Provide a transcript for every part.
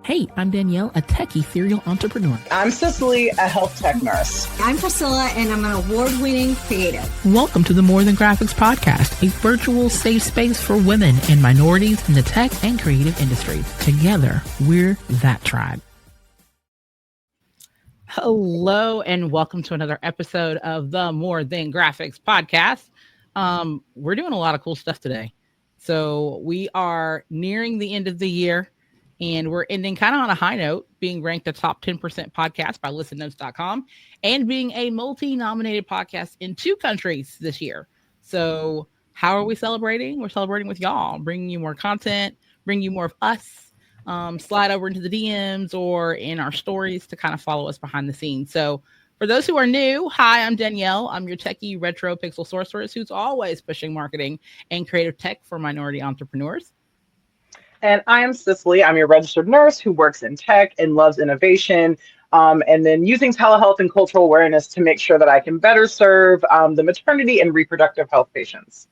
Hey, I'm Danielle, a techie serial entrepreneur. I'm Cicely, a health tech nurse. I'm Priscilla, and I'm an award-winning creative. Welcome to the More Than Graphics podcast, a virtual safe space for women and minorities in the tech and creative industries. Together, we're that tribe. Hello, and welcome to another episode of the More Than Graphics podcast. We're doing a lot of cool stuff today. So we are nearing the end of the year. And we're ending kind of on a high note, being ranked a top 10% podcast by listennotes.com and being a multi-nominated podcast in 2 countries this year. So how are we celebrating? We're celebrating with y'all, bringing you more content, bringing you more of us. Slide over into the DMs or in our stories to kind of follow us behind the scenes. So for those who are new, hi, I'm Danielle. I'm your techie retro pixel sorceress who's always pushing marketing and creative tech for minority entrepreneurs. And I am Cicely. I'm your registered nurse who works in tech and loves innovation, and then using telehealth and cultural awareness to make sure that I can better serve the maternity and reproductive health patients.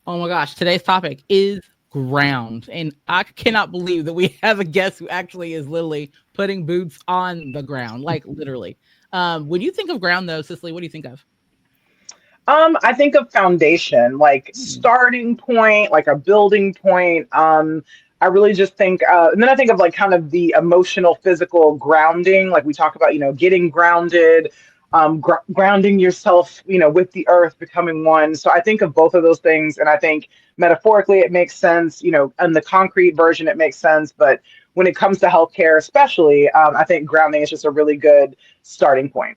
Oh my gosh, today's topic is ground. And I cannot believe that we have a guest who actually is literally putting boots on the ground, like literally. When you think of ground though, Cicely, what do you think of? I think of foundation, like starting point, like a building point. I really just think, and then I think of like kind of the emotional, physical grounding, like we talk about, getting grounded, grounding yourself, with the earth, becoming one. So I think of both of those things. And I think metaphorically, it makes sense, in the concrete version, it makes sense. But when it comes to healthcare, especially, I think grounding is just a really good starting point.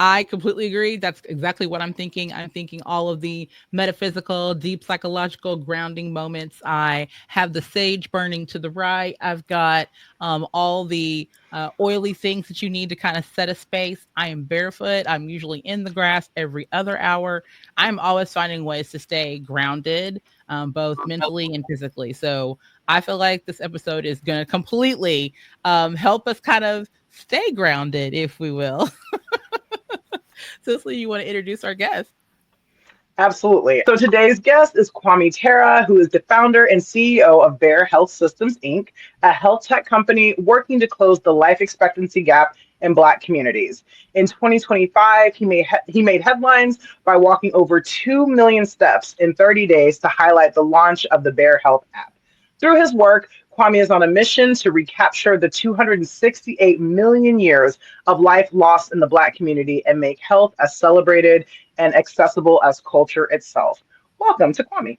I completely agree. That's exactly what I'm thinking. I'm thinking all of the metaphysical, deep psychological grounding moments. I have the sage burning to the right. I've got all the oily things that you need to kind of set a space. I am barefoot. I'm usually in the grass every other hour. I'm always finding ways to stay grounded, both mentally and physically. So I feel like this episode is going to completely help us kind of stay grounded, if we will. Cicely, you want to introduce our guest? Absolutely. So today's guest is Kwame Terra, who is the founder and CEO of bEHR Health Systems, Inc., a health tech company working to close the life expectancy gap in Black communities. In 2025, he made headlines by walking over 2 million steps in 30 days to highlight the launch of the bEHR Health app. Through his work, Kwame is on a mission to recapture the 268 million years of life lost in the Black community and make health as celebrated and accessible as culture itself. Welcome to Kwame.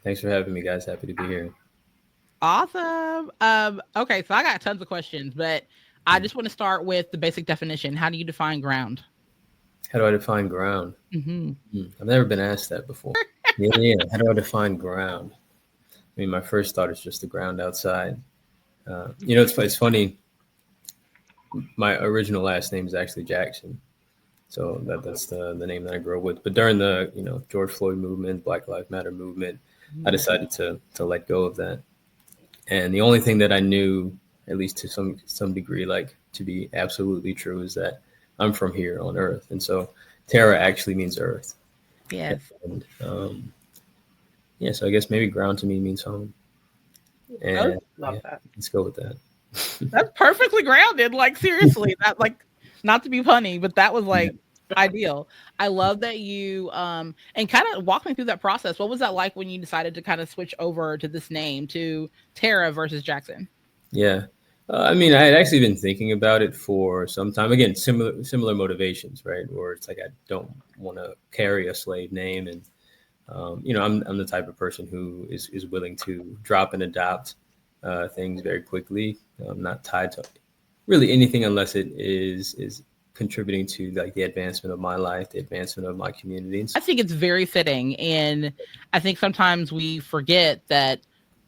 Thanks for having me, guys. Happy to be here. Awesome. Okay, so I got tons of questions, but I just want to start with the basic definition. How do you define ground? How do I define ground? I've never been asked that before. Yeah. How do I define ground? I mean, my first thought is just the ground outside. It's funny. My original last name is actually Jackson. So that's the name that I grew up with. But during the, George Floyd movement, Black Lives Matter movement, I decided to let go of that. And the only thing that I knew, at least to some degree, like to be absolutely true, is that I'm from here on Earth. And so Terra actually means Earth. Yes. And, so I guess maybe ground to me means home. And love that. Let's go with that. That's perfectly grounded. Like seriously, that not to be punny, but that was ideal. I love that you and kind of walk me through that process. What was that like when you decided to kind of switch over to this name, to Terra versus Jackson? Yeah. I had actually been thinking about it for some time. Again, similar motivations, right? Or it's like I don't want to carry a slave name, and I'm the type of person who is willing to drop and adopt things very quickly. I'm not tied to really anything unless it is contributing to like the advancement of my life, the advancement of my community. I think it's very fitting, and I think sometimes we forget that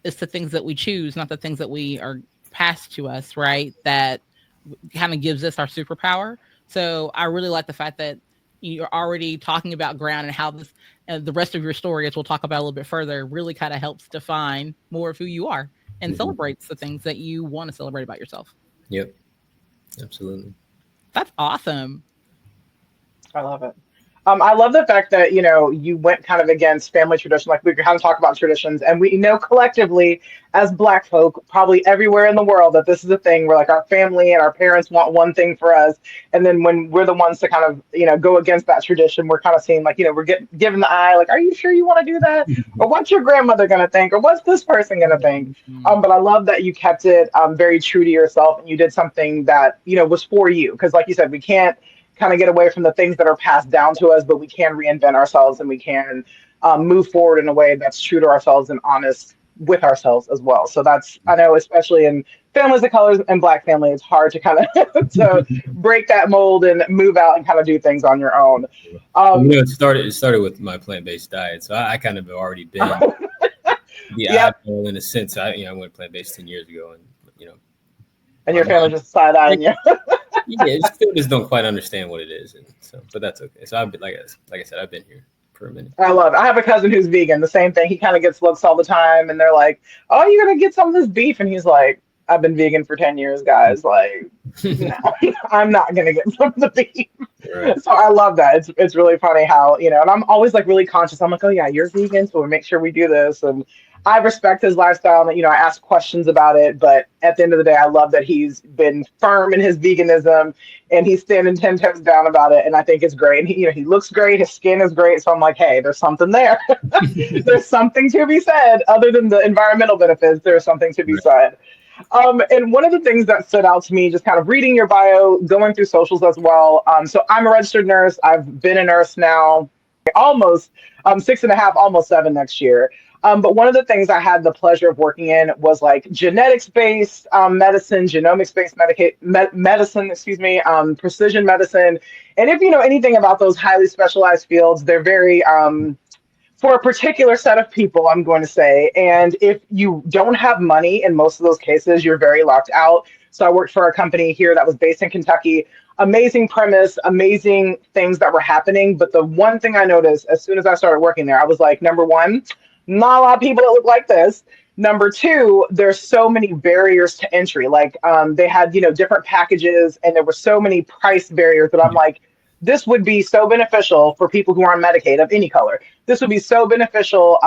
it's the things that we choose, not the things that we are passed to us, right? That kind of gives us our superpower. So I really like the fact that you're already talking about ground and how this the rest of your story, as we'll talk about a little bit further, really kind of helps define more of who you are and celebrates the things that you want to celebrate about yourself. Yep, absolutely. That's awesome. I love it. I love the fact that, you went kind of against family tradition. Like we kind of talk about traditions, and we know collectively as Black folk, probably everywhere in the world, that this is a thing where like our family and our parents want one thing for us. And then when we're the ones to kind of, go against that tradition, we're kind of seeing like, we're given the eye, like, are you sure you want to do that? Or what's your grandmother going to think? Or what's this person going to think? But I love that you kept it very true to yourself, and you did something that, was for you. Because like you said, we can't kind of get away from the things that are passed down to us, but we can reinvent ourselves, and we can move forward in a way that's true to ourselves and honest with ourselves as well. So that's, I know, especially in families of colors and Black family, it's hard to kind of to break that mold and move out and kind of do things on your own. It started with my plant-based diet, so I kind of have already been the eyeball in a sense. I went plant-based 10 years ago, and and your family just side-eyeing you. Yeah, still just don't quite understand what it is, and so, but that's okay. So I've been, like I said, I've been here for a minute. I love it. I have a cousin who's vegan. The same thing. He kind of gets looks all the time, and they're like, "Oh, you're gonna get some of this beef," and he's like, "I've been vegan for 10 years, guys. Like, no, I'm not gonna get some of the beef." Right. So I love that. It's really funny how, and I'm always like really conscious. I'm like, "Oh yeah, you're vegan, so we make sure we do this." And I respect his lifestyle, and I ask questions about it. But at the end of the day, I love that he's been firm in his veganism, and he's standing 10 toes down about it. And I think it's great. And he looks great. His skin is great. So I'm like, hey, there's something there. There's something to be said, other than the environmental benefits. There's something to be said. And one of the things that stood out to me, just kind of reading your bio, going through socials as well. So I'm a registered nurse. I've been a nurse now almost 6.5, almost 7 next year. But one of the things I had the pleasure of working in was like genetics-based medicine, genomics-based medicine, precision medicine. And if you know anything about those highly specialized fields, they're very for a particular set of people, I'm going to say. And if you don't have money in most of those cases, you're very locked out. So I worked for a company here that was based in Kentucky. Amazing premise, amazing things that were happening. But the one thing I noticed as soon as I started working there, I was like, number one, not a lot of people that look like this. Number two, there's so many barriers to entry. Like they had, different packages, and there were so many price barriers that I'm like, this would be so beneficial for people who are on Medicaid of any color. This would be so beneficial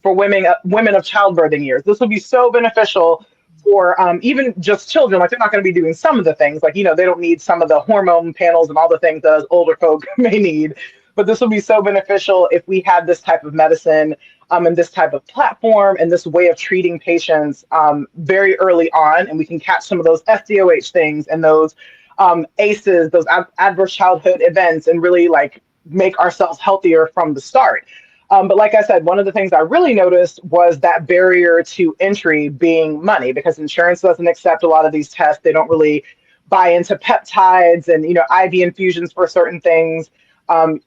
for women of childbirthing years. This would be so beneficial for even just children. Like they're not going to be doing some of the things, like, they don't need some of the hormone panels and all the things that older folk may need. But this would be so beneficial if we had this type of medicine and this type of platform and this way of treating patients very early on. And we can catch some of those SDOH things and those ACEs, those adverse childhood events, and really like make ourselves healthier from the start. But like I said, one of the things I really noticed was that barrier to entry being money, because insurance doesn't accept a lot of these tests. They don't really buy into peptides and, IV infusions for certain things.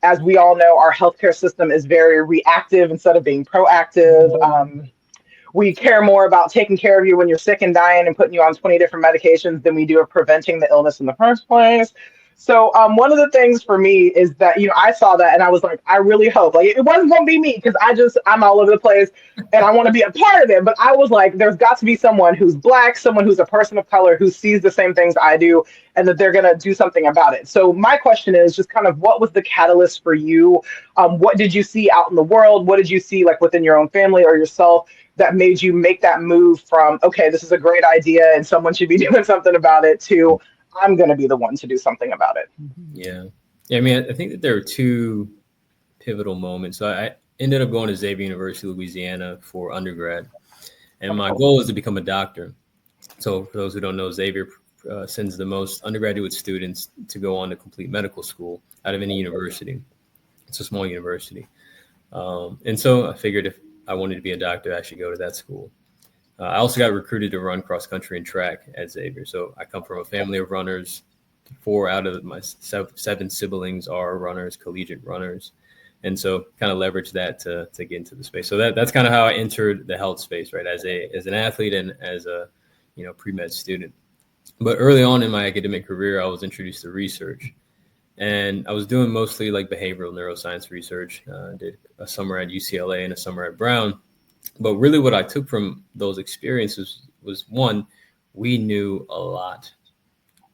As we all know, our healthcare system is very reactive instead of being proactive. We care more about taking care of you when you're sick and dying and putting you on 20 different medications than we do of preventing the illness in the first place. So one of the things for me is that, I saw that and I was like, I really hope, like, it wasn't going to be me, because I'm all over the place and I want to be a part of it. But I was like, there's got to be someone who's Black, someone who's a person of color who sees the same things I do, and that they're going to do something about it. So my question is just kind of, what was the catalyst for you? What did you see out in the world? What did you see like within your own family or yourself that made you make that move from, okay, this is a great idea and someone should be doing something about it, to I'm going to be the one to do something about it? Yeah. I mean, I think that there are two pivotal moments. So I ended up going to Xavier University, Louisiana for undergrad. And my goal was to become a doctor. So for those who don't know, Xavier sends the most undergraduate students to go on to complete medical school out of any university. It's a small university. And so I figured if I wanted to be a doctor, I should go to that school. I also got recruited to run cross country and track at Xavier. So I come from a family of runners. 4 out of my 7 siblings are runners, collegiate runners. And so kind of leverage that to get into the space. So that's kind of how I entered the health space, right? As an athlete and as a, pre-med student. But early on in my academic career, I was introduced to research. And I was doing mostly like behavioral neuroscience research. Did a summer at UCLA and a summer at Brown. But really what I took from those experiences was, one, we knew a lot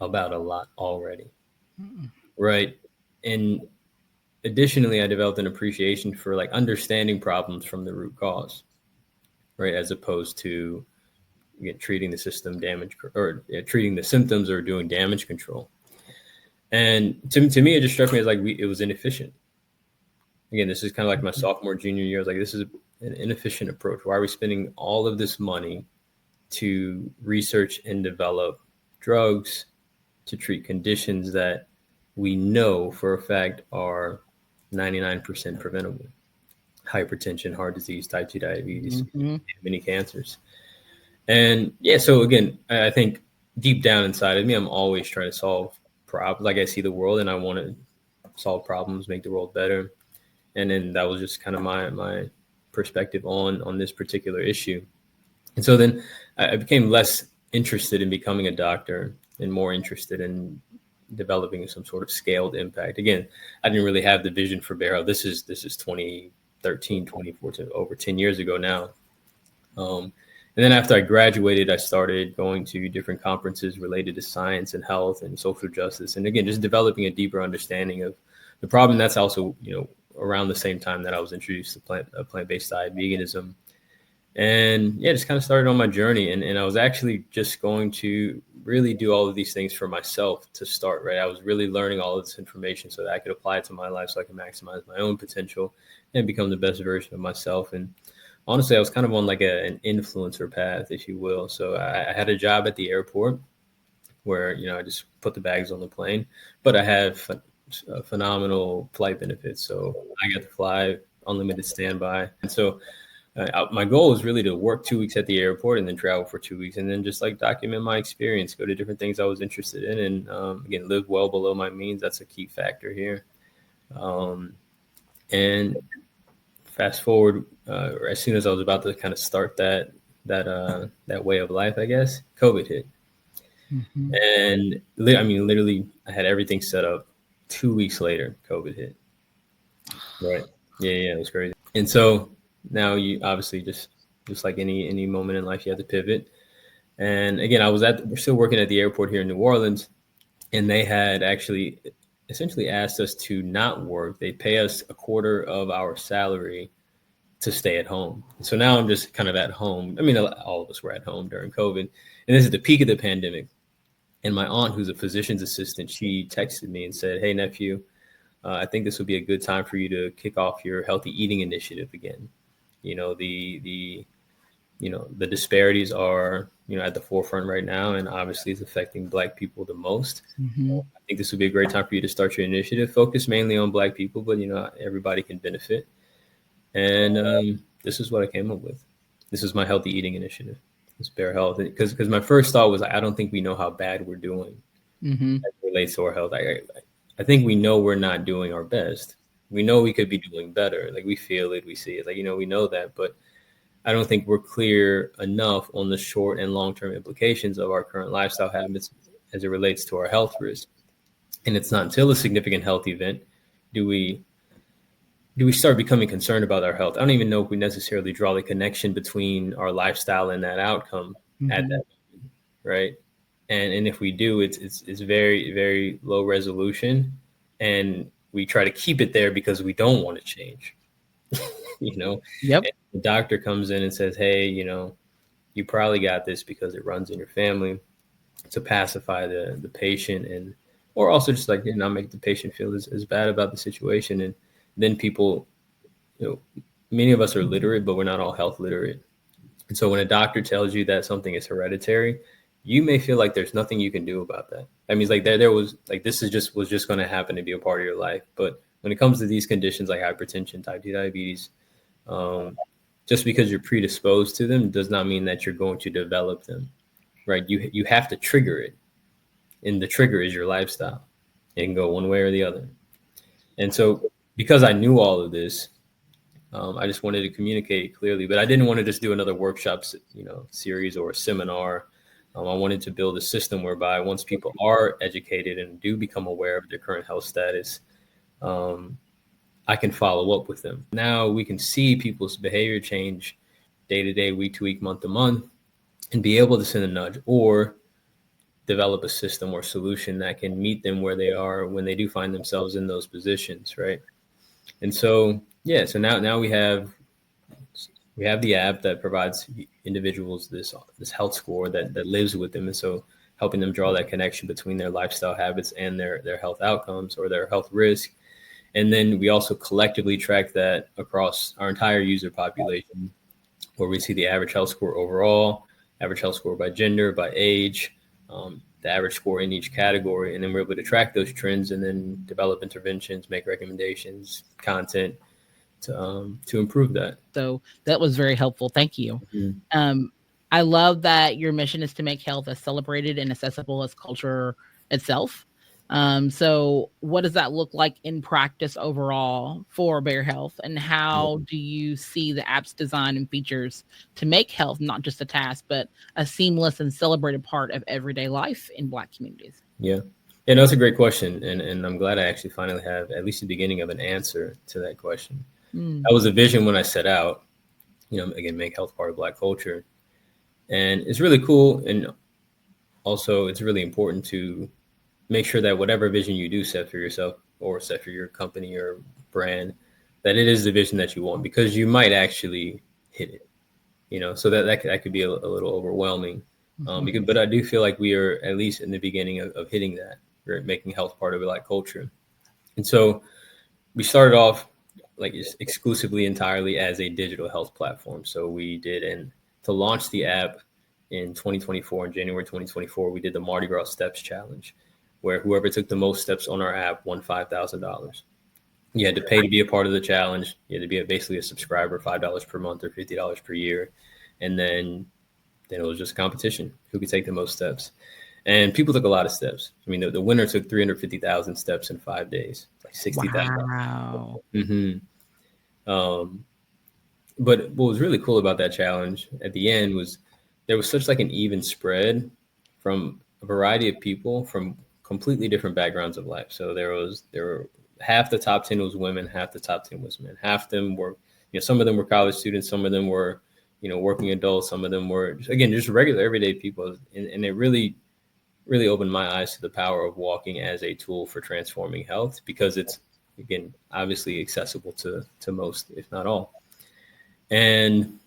about a lot already, right? And additionally, I developed an appreciation for like understanding problems from the root cause, right? As opposed to treating the system damage or treating the symptoms or doing damage control. And to me, it just struck me as like it was inefficient. Again, this is kind of like my sophomore, junior year. I was like, this is an inefficient approach. Why are we spending all of this money to research and develop drugs to treat conditions that we know for a fact are 99% preventable? Hypertension, heart disease, type 2 diabetes, many cancers. And yeah, so again, I think deep down inside of me, I'm always trying to solve problems. Like I see the world and I want to solve problems, make the world better. And then that was just kind of my perspective on this particular issue. And so then I became less interested in becoming a doctor and more interested in developing some sort of scaled impact. Again, I didn't really have the vision for bEHR. This is 2013, 2014, over 10 years ago now. And then after I graduated, I started going to different conferences related to science and health and social justice. And again, just developing a deeper understanding of the problem. That's also, around the same time that I was introduced to plant-based diet, veganism. And yeah, just kind of started on my journey. And I was actually just going to really do all of these things for myself to start, right? I was really learning all of this information so that I could apply it to my life so I can maximize my own potential and become the best version of myself. And honestly, I was kind of on like an influencer path, if you will. So I had a job at the airport where, I just put the bags on the plane, but I have phenomenal flight benefits. So I got to fly unlimited standby. And so my goal was really to work 2 weeks at the airport and then travel for 2 weeks and then just like document my experience, go to different things I was interested in. And again, live well below my means. That's a key factor here. And fast forward, as soon as I was about to kind of start that way of life, I guess, COVID hit. Mm-hmm. And literally I had everything set up. 2 weeks later, COVID hit. Right. Yeah, it was crazy. And so now you obviously just like any moment in life, you have to pivot. And again, we're still working at the airport here in New Orleans, and they had actually essentially asked us to not work. They pay us a quarter of our salary to stay at home. So now I'm just kind of at home. All of us were at home during COVID, and this is the peak of the pandemic. And my aunt, who's a physician's assistant, she texted me and said, "Hey, nephew, I think this would be a good time for you to kick off your healthy eating initiative again. The disparities are, at the forefront right now, and obviously it's affecting Black people the most. Mm-hmm. I think this would be a great time for you to start your initiative, focus mainly on Black people, but, everybody can benefit." And this is what I came up with. This is my healthy eating initiative. It's bEHR Health. Because my first thought was, I don't think we know how bad we're doing as it relates to our health. I think we know we're not doing our best. We know we could be doing better. Like, we feel it, we see it. Like, we know that. But I don't think we're clear enough on the short and long-term implications of our current lifestyle habits as it relates to our health risk. And it's not until a significant health event do we start becoming concerned about our health. I don't even know if we necessarily draw the connection between our lifestyle and that outcome at that moment, right? And if we do, it's very, very low resolution, and we try to keep it there because we don't want to change. Yep. And the doctor comes in and says, "Hey, you probably got this because it runs in your family," to pacify the patient, or also just like not make the patient feel as bad about the situation. And then people, many of us are literate, but we're not all health literate. And so when a doctor tells you that something is hereditary, you may feel like there's nothing you can do about that. That means like there was like, this was just going to happen to be a part of your life. But when it comes to these conditions like hypertension, type 2 diabetes, just because you're predisposed to them does not mean that you're going to develop them, right? You have to trigger it. And the trigger is your lifestyle. It can go one way or the other. And so because I knew all of this, I just wanted to communicate it clearly, but I didn't want to just do another workshop, series or a seminar. I wanted to build a system whereby once people are educated and do become aware of their current health status, I can follow up with them. Now we can see people's behavior change day to day, week to week, month to month, and be able to send a nudge or develop a system or solution that can meet them where they are when they do find themselves in those positions, right? And so, yeah, so now we have the app that provides individuals this health score that lives with them. And so helping them draw that connection between their lifestyle habits and their health outcomes or their health risk. And then we also collectively track that across our entire user population, where we see the average health score overall, average health score by gender, by age, the average score in each category. And then we're able to track those trends and then develop interventions, make recommendations, content to improve that. So that was very helpful. Thank you. Mm-hmm. I love that your mission is to make health as celebrated and accessible as culture itself. So what does that look like in practice overall for Bear Health, and how do you see the app's design and features to make health not just a task, but a seamless and celebrated part of everyday life in Black communities? Yeah, that's a great question. And I'm glad I actually finally have at least the beginning of an answer to that question. That was a vision when I set out, again, make health part of Black culture. And it's really cool. And also it's really important to make sure that whatever vision you do set for yourself or set for your company or brand, that it is the vision that you want, because you might actually hit it, so that could be a little overwhelming. But I do feel like we are at least in the beginning of hitting that. We're making health part of Black culture. And so we started off like exclusively entirely as a digital health platform. So we did, and to launch the app in 2024, in January 2024, we did the Mardi Gras Steps Challenge, where whoever took the most steps on our app won $5,000. You had to pay to be a part of the challenge. You had to be basically a subscriber, $5 per month or $50 per year. And then it was just competition, who could take the most steps. And people took a lot of steps. I mean, the winner took 350,000 steps in 5 days, like 60,000. Wow. Mm-hmm. But what was really cool about that challenge at the end was there was such like an even spread from a variety of people from completely different backgrounds of life. So there were half the top 10 was women, half the top 10 was men. Half them were, some of them were college students, some of them were, working adults, some of them were just regular everyday people. And it really opened my eyes to the power of walking as a tool for transforming health, because it's, again, obviously accessible to most, if not all. And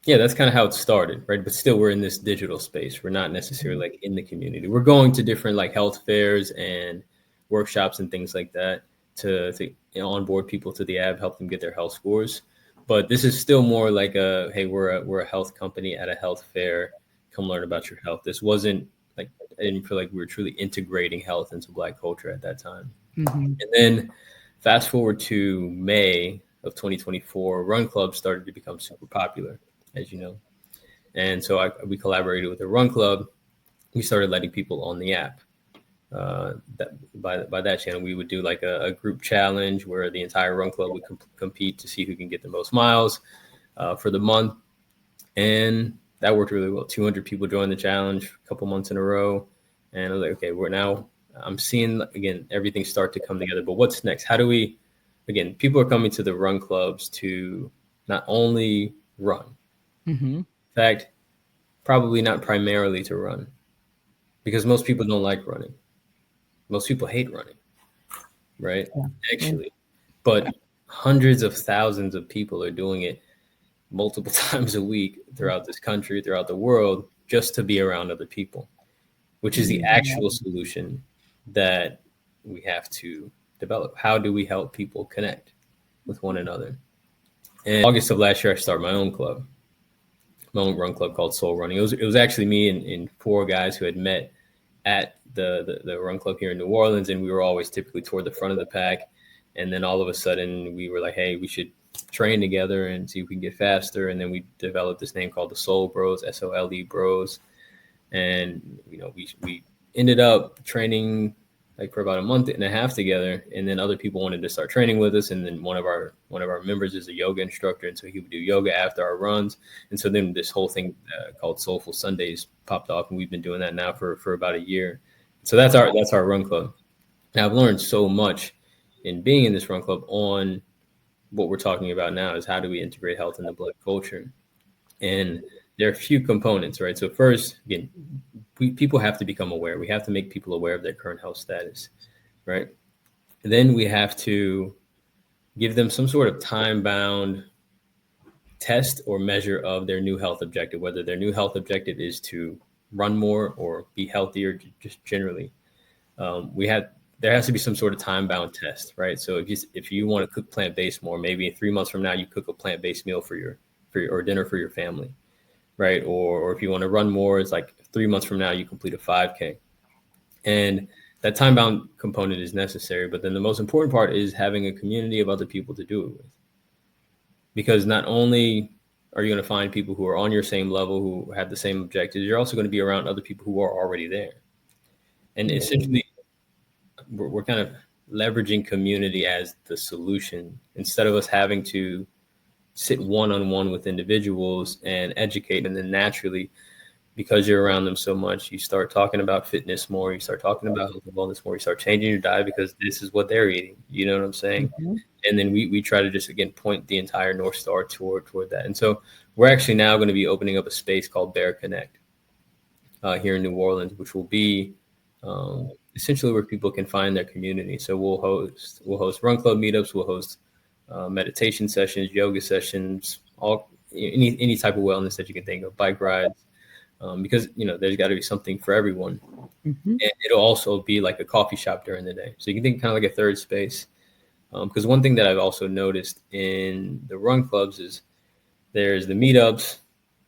yeah, that's kind of how it started, right? But still, we're in this digital space. We're not necessarily like in the community. We're going to different like health fairs and workshops and things like that to onboard people to the app, help them get their health scores. But this is still more like hey, we're a health company at a health fair. Come learn about your health. This wasn't like, I didn't feel like we were truly integrating health into Black culture at that time. And then fast forward to May of 2024, run clubs started to become super popular, as you know. And so we collaborated with a run club. We started letting people on the app. By that channel, we would do like a group challenge where the entire run club would compete to see who can get the most miles for the month. And that worked really well. 200 people joined the challenge a couple months in a row. And I was like, okay, I'm seeing, again, everything start to come together. But what's next? How do we, again, people are coming to the run clubs to not only run. In fact, probably not primarily to run, because most people don't like running. Most people hate running, right? Yeah. Actually, but hundreds of thousands of people are doing it multiple times a week throughout this country, throughout the world, just to be around other people, which is the actual solution that we have to develop. How do we help people connect with one another? In August of last year, I started my own club, my own run club called Soul Running. It was actually me and 4 guys who had met at the run club here in New Orleans, and we were always typically toward the front of the pack. And then all of a sudden we were like, hey, we should train together and see if we can get faster. And then we developed this name called the Soul Bros, SOLE Bros. And, we ended up training like for about a month and a half together. And then other people wanted to start training with us. And then one of our members is a yoga instructor. And so he would do yoga after our runs. And so then this whole thing called Soulful Sundays popped off. And we've been doing that now for about a year. So that's our run club. Now I've learned so much in being in this run club on what we're talking about now is how do we integrate health into Black culture? And there are a few components, right? So first, again, people have to become aware. We have to make people aware of their current health status, right? And then we have to give them some sort of time-bound test or measure of their new health objective, whether their new health objective is to run more or be healthier, just generally. There has to be some sort of time-bound test, right? So if you want to cook plant-based more, maybe 3 months from now you cook a plant-based meal for your or dinner for your family, right? Or if you want to run more, it's like 3 months from now you complete a 5K, and that time-bound component is necessary. But then the most important part is having a community of other people to do it with, because not only are you going to find people who are on your same level, who have the same objectives, you're also going to be around other people who are already there. And essentially, we're kind of leveraging community as the solution, instead of us having to sit one-on-one with individuals and educate. And then naturally, because you're around them so much, you start talking about fitness more, you start talking about health and wellness more, you start changing your diet because this is what they're eating. You know what I'm saying? Mm-hmm. And then we try to just, again, point the entire North Star toward that. And so we're actually now going to be opening up a space called Bear Connect here in New Orleans, which will be essentially where people can find their community. So we'll host run club meetups, we'll host meditation sessions, yoga sessions, any type of wellness that you can think of, bike rides, because there's got to be something for everyone. Mm-hmm. And it'll also be like a coffee shop during the day, so you can think kind of like a third space. Because one thing that I've also noticed in the run clubs is there's the meetups,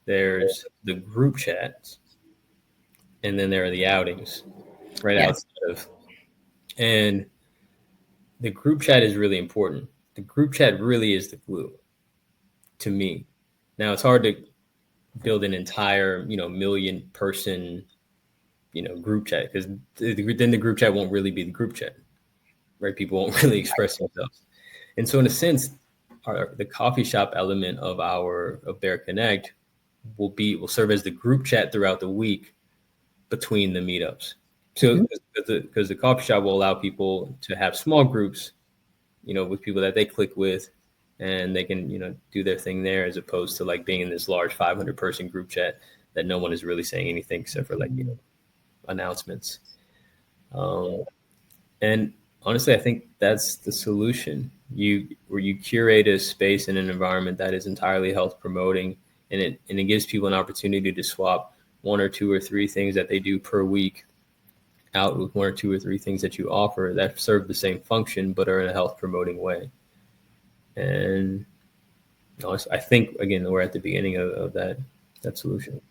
there's the group chats, and then there are the outings right outside of. And the group chat is really important. The group chat really is the glue to me. Now, it's hard to build an entire, million person, group chat, because then the group chat won't really be the group chat, right? People won't really express themselves. And so in a sense, the coffee shop element of Bear Connect will serve as the group chat throughout the week between the meetups. So because the coffee shop will allow people to have small groups, with people that they click with, and they can, do their thing there, as opposed to like being in this large 500 person group chat that no one is really saying anything except for announcements. And honestly, I think that's the solution. Where you curate a space and an environment that is entirely health promoting, and it gives people an opportunity to swap 1 or 2 or 3 things that they do per week out with 1 or 2 or 3 things that you offer that serve the same function but are in a health promoting way. And I think, again, we're at the beginning of that solution.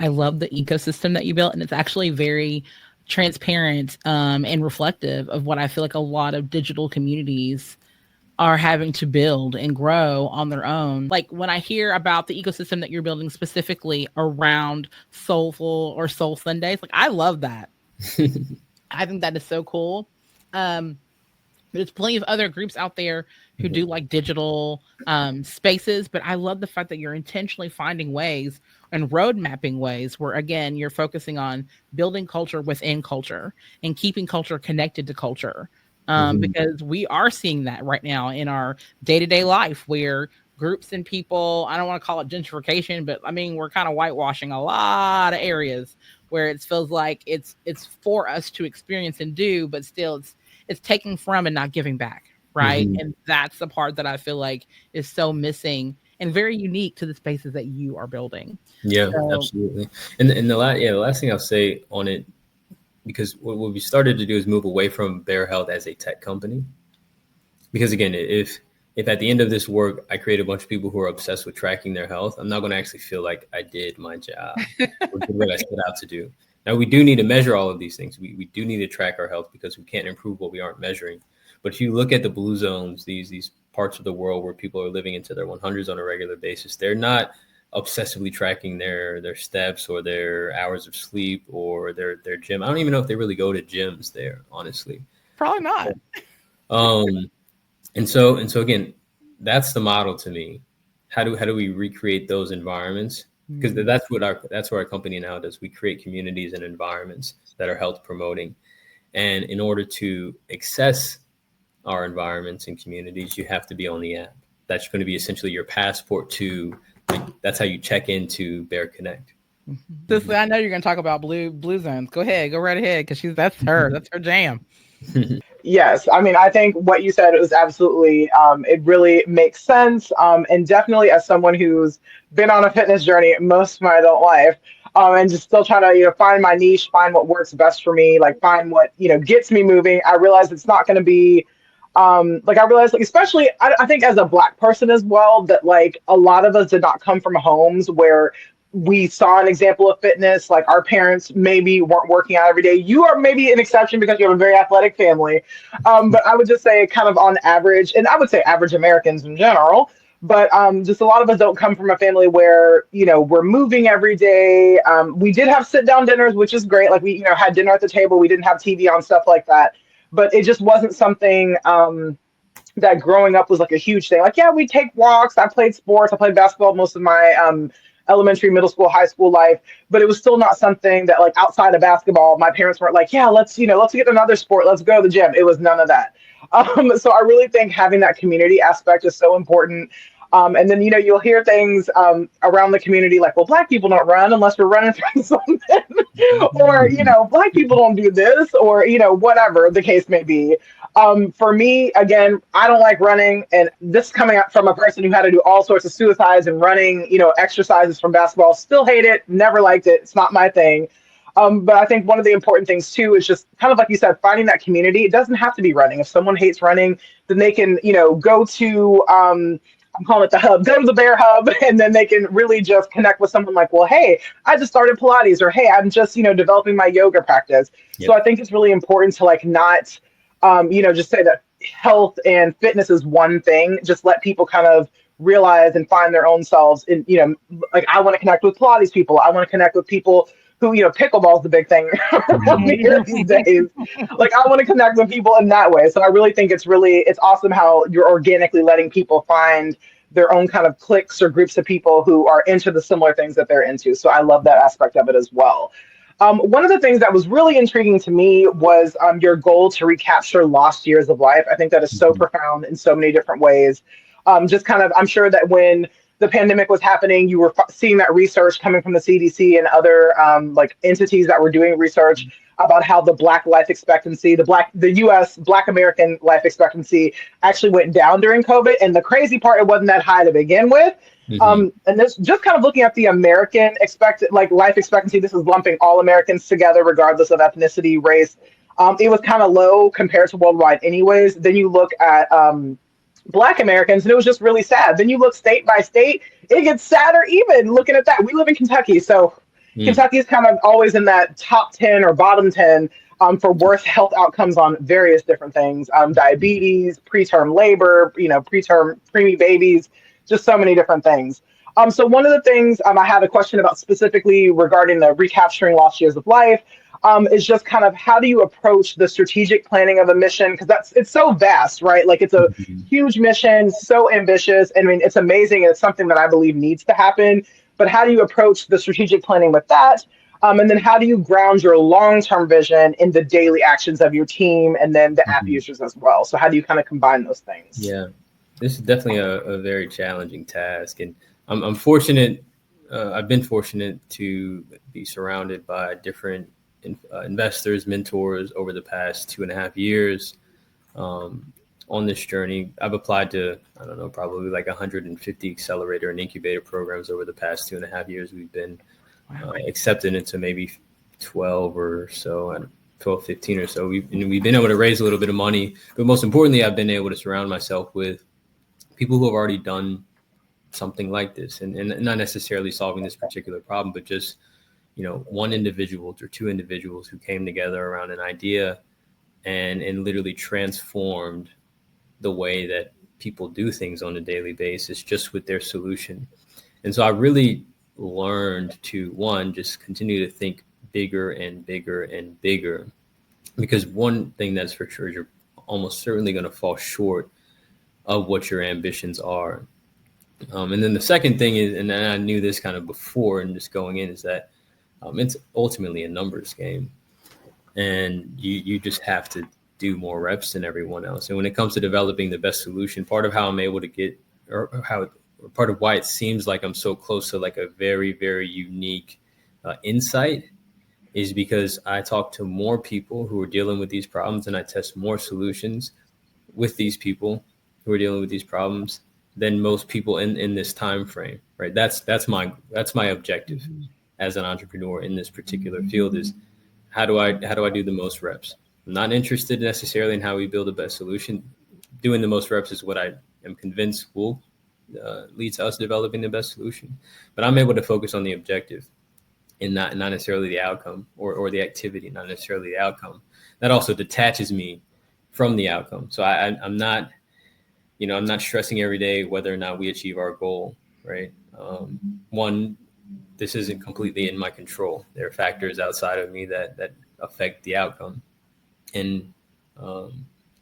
I love the ecosystem that you built, and it's actually very transparent and reflective of what I feel like a lot of digital communities are having to build and grow on their own. Like when I hear about the ecosystem that you're building specifically around Soulful or Soul Sundays, like I love that. I think that is so cool. There's plenty of other groups out there who do like digital spaces, but I love the fact that you're intentionally finding ways and road mapping ways where, again, you're focusing on building culture within culture and keeping culture connected to culture. Because we are seeing that right now in our day-to-day life, where groups and people, I don't want to call it gentrification, but I mean, we're kind of whitewashing a lot of areas where it feels like it's for us to experience and do, but still it's taking from and not giving back. Right. And that's the part that I feel like is so missing and very unique to the spaces that you are building. Yeah, so, absolutely. And the last thing I'll say on it, because what we started to do is move away from Bear Health as a tech company. Because again, if at the end of this work, I create a bunch of people who are obsessed with tracking their health, I'm not going to actually feel like I did my job or did what I set out to do. Now, we do need to measure all of these things. We do need to track our health, because we can't improve what we aren't measuring. But if you look at the blue zones, these parts of the world where people are living into their 100s on a regular basis, they're not obsessively tracking their steps or their hours of sleep or their gym. I don't even know if they really go to gyms there, honestly. Probably not. And so again, that's the model to me. How do we recreate those environments? Because that's what our company now does. We create communities and environments that are health promoting. And in order to access our environments and communities, you have to be on the app. That's going to be essentially your passport to, that's how you check into Bear Connect. Cicely, I know you're going to talk about blue zones. Go ahead, go right ahead, because that's her jam. Yes, I mean, I think what you said was absolutely, it really makes sense. And definitely as someone who's been on a fitness journey most of my adult life, and just still trying to, find my niche, find what works best for me, like find what, gets me moving. I realize it's not going to be, I realized, like, especially, I think as a Black person as well, that like a lot of us did not come from homes where we saw an example of fitness. Like our parents maybe weren't working out every day. You are maybe an exception because you have a very athletic family. But I would just say kind of on average, and I would say average Americans in general, but just a lot of us don't come from a family where, we're moving every day. We did have sit down dinners, which is great. Like we, had dinner at the table. We didn't have TV on, stuff like that. But it just wasn't something that growing up was like a huge thing. Like, yeah, we take walks. I played sports. I played basketball most of my elementary, middle school, high school life, but it was still not something that like outside of basketball, my parents weren't like, yeah, let's get another sport. Let's go to the gym. It was none of that. So I really think having that community aspect is so important. And then, you'll hear things around the community like, well, Black people don't run unless we're running from something, or, Black people don't do this, or, whatever the case may be. For me, again, I don't like running. And this coming up from a person who had to do all sorts of suicides and running, exercises from basketball, still hate it, never liked it. It's not my thing. But I think one of the important things too is just kind of like you said, finding that community. It doesn't have to be running. If someone hates running, then they can, go to, I'm calling it the hub, go to the Bear Hub, and then they can really just connect with someone like, well, hey, I just started Pilates, or hey, I'm just, developing my yoga practice. Yep. So I think it's really important to like not, just say that health and fitness is one thing. Just let people kind of realize and find their own selves. And, like I want to connect with Pilates people. I want to connect with people who, pickleball is the big thing around here these days. Like I want to connect with people in that way. So I really think it's awesome how you're organically letting people find their own kind of cliques or groups of people who are into the similar things that they're into. So I love that aspect of it as well. One of the things that was really intriguing to me was your goal to recapture lost years of life. I think that is so profound in so many different ways. Just kind of, I'm sure that when the pandemic was happening, you were seeing that research coming from the CDC and other like entities that were doing research about how the Black life expectancy, the U.S. Black American life expectancy actually went down during COVID. And the crazy part, it wasn't that high to begin with. And this just kind of looking at the American life expectancy, this is lumping all Americans together, regardless of ethnicity, race. It was kind of low compared to worldwide anyways. Then you look at Black Americans, and it was just really sad. Then you look state by state, it gets sadder even looking at that. We live in Kentucky, so Kentucky is kind of always in that top 10 or bottom 10 for worst health outcomes on various different things. Diabetes, preterm labor, preemie babies, just so many different things. So one of the things I had a question about specifically regarding the recapturing lost years of life is just kind of how do you approach the strategic planning of a mission? Because it's so vast, right? Like it's a huge mission, so ambitious. I mean, it's amazing. It's something that I believe needs to happen. But how do you approach the strategic planning with that? And then how do you ground your long-term vision in the daily actions of your team and then the app users as well? So how do you kind of combine those things? Yeah, this is definitely a very challenging task. And I'm fortunate. I've been fortunate to be surrounded by different investors, mentors over the past 2.5 years on this journey. I've applied to, I don't know, probably like 150 accelerator and incubator programs over the past 2.5 years. We've been accepted into maybe 12 or so, 12, 15 or so. We've been able to raise a little bit of money, but most importantly, I've been able to surround myself with people who have already done something like this and not necessarily solving this particular problem, but just one individual or two individuals who came together around an idea and literally transformed the way that people do things on a daily basis just with their solution. And so I really learned to, one, just continue to think bigger and bigger and bigger, because one thing that's for sure is you're almost certainly going to fall short of what your ambitions are. And then the second thing is, and I knew this kind of before and just going in, is that it's ultimately a numbers game, and you just have to do more reps than everyone else. And when it comes to developing the best solution, part of how I'm able to get, or part of why it seems like I'm so close to like a very, very unique insight is because I talk to more people who are dealing with these problems, and I test more solutions with these people who are dealing with these problems than most people in this time frame, right? That's my objective as an entrepreneur in this particular field is how do I do the most reps? I'm not interested necessarily in how we build the best solution. Doing the most reps is what I am convinced will lead to us developing the best solution. But I'm able to focus on the objective and not necessarily the outcome or the activity, not necessarily the outcome. That also detaches me from the outcome. So I'm not, I'm not stressing every day whether or not we achieve our goal, right? One, this isn't completely in my control. There are factors outside of me that affect the outcome. And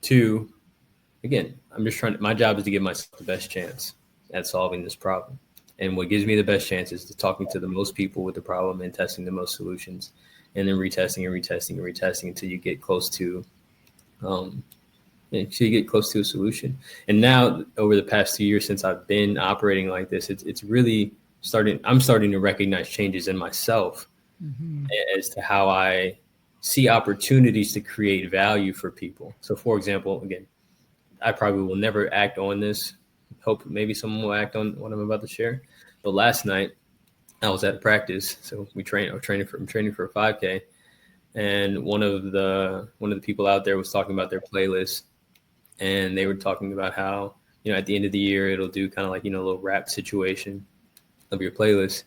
two, again, my job is to give myself the best chance at solving this problem. And what gives me the best chance is to talking to the most people with the problem and testing the most solutions, and then retesting and retesting and retesting until you get close to a solution. And now over the past 2 years since I've been operating like this, it's really I'm starting to recognize changes in myself as to how I see opportunities to create value for people. So for example, again, I probably will never act on this. Hope maybe someone will act on what I'm about to share. But last night I was at practice. So I'm training for a 5K. And one of the people out there was talking about their playlist. And they were talking about how, at the end of the year, it'll do kind of like, a little rap situation of your playlist.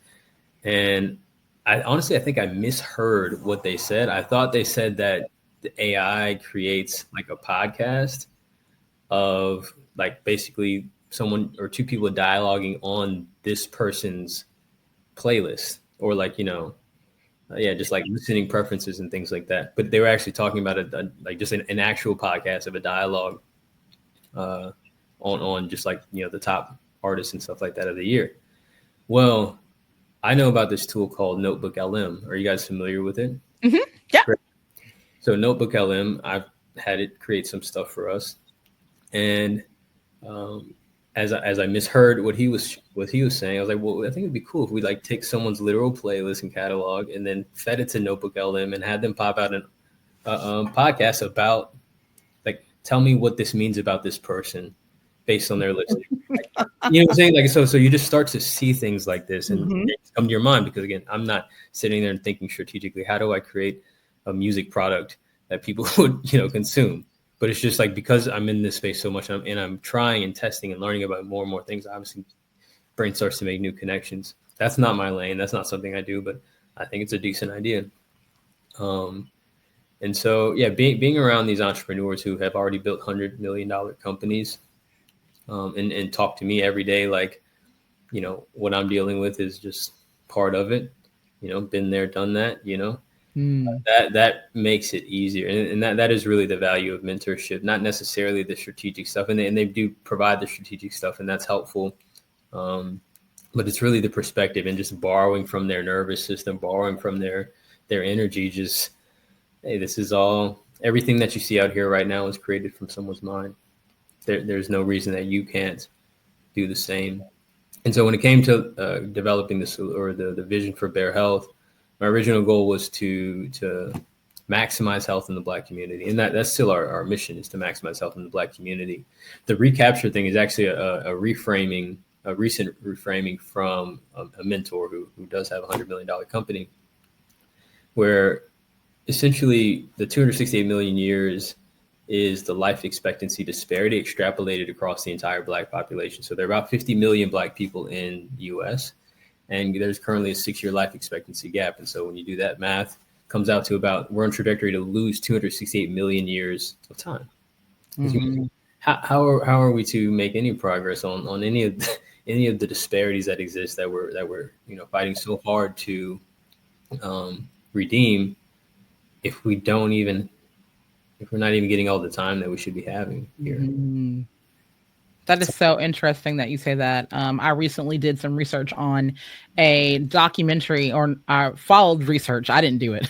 And I think I misheard what they said. I thought they said that the AI creates like a podcast of like basically someone or two people dialoguing on this person's playlist, or like, just like listening preferences and things like that. But they were actually talking about like just an actual podcast of a dialogue on just like, the top artists and stuff like that of the year. Well, I know about this tool called Notebook LM. Are you guys familiar with it? Mm-hmm. Yeah. Great. So Notebook LM, I've had it create some stuff for us. And as I misheard what he was saying, I was like, well, I think it'd be cool if we like take someone's literal playlist and catalog and then fed it to Notebook LM and had them pop out a podcast about like, tell me what this means about this person based on their listening. Like, you know what I'm saying? Like, so you just start to see things like this and it's come to your mind, because again, I'm not sitting there and thinking strategically, how do I create a music product that people would, consume? But it's just like, because I'm in this space so much and I'm trying and testing and learning about more and more things, obviously brain starts to make new connections. That's not my lane. That's not something I do, but I think it's a decent idea. And so, yeah, being around these entrepreneurs who have already built $100 million companies and talk to me every day, like, what I'm dealing with is just part of it, been there, done that, that makes it easier. And that is really the value of mentorship, not necessarily the strategic stuff. And they do provide the strategic stuff, and that's helpful. But it's really the perspective and just borrowing from their nervous system, borrowing from their energy. Just, hey, this is everything that you see out here right now is created from someone's mind. There's no reason that you can't do the same. And so when it came to developing this, or the vision for Bear Health, my original goal was to maximize health in the Black community. And that's still our mission, is to maximize health in the Black community. The recapture thing is actually a recent reframing from a mentor who does have a $100 million company, where essentially the 268 million years is the life expectancy disparity extrapolated across the entire Black population. So there are about 50 million Black people in the US, and there's currently a 6-year life expectancy gap. And so when you do that math, it comes out to we're on trajectory to lose 268 million years of time. Mm-hmm. How are we to make any progress on any of the disparities that exist that we're fighting so hard to redeem, if we're not even getting all the time that we should be having here? Mm-hmm. That is so interesting that you say that. I recently did some research on a documentary, or I followed research. I didn't do it.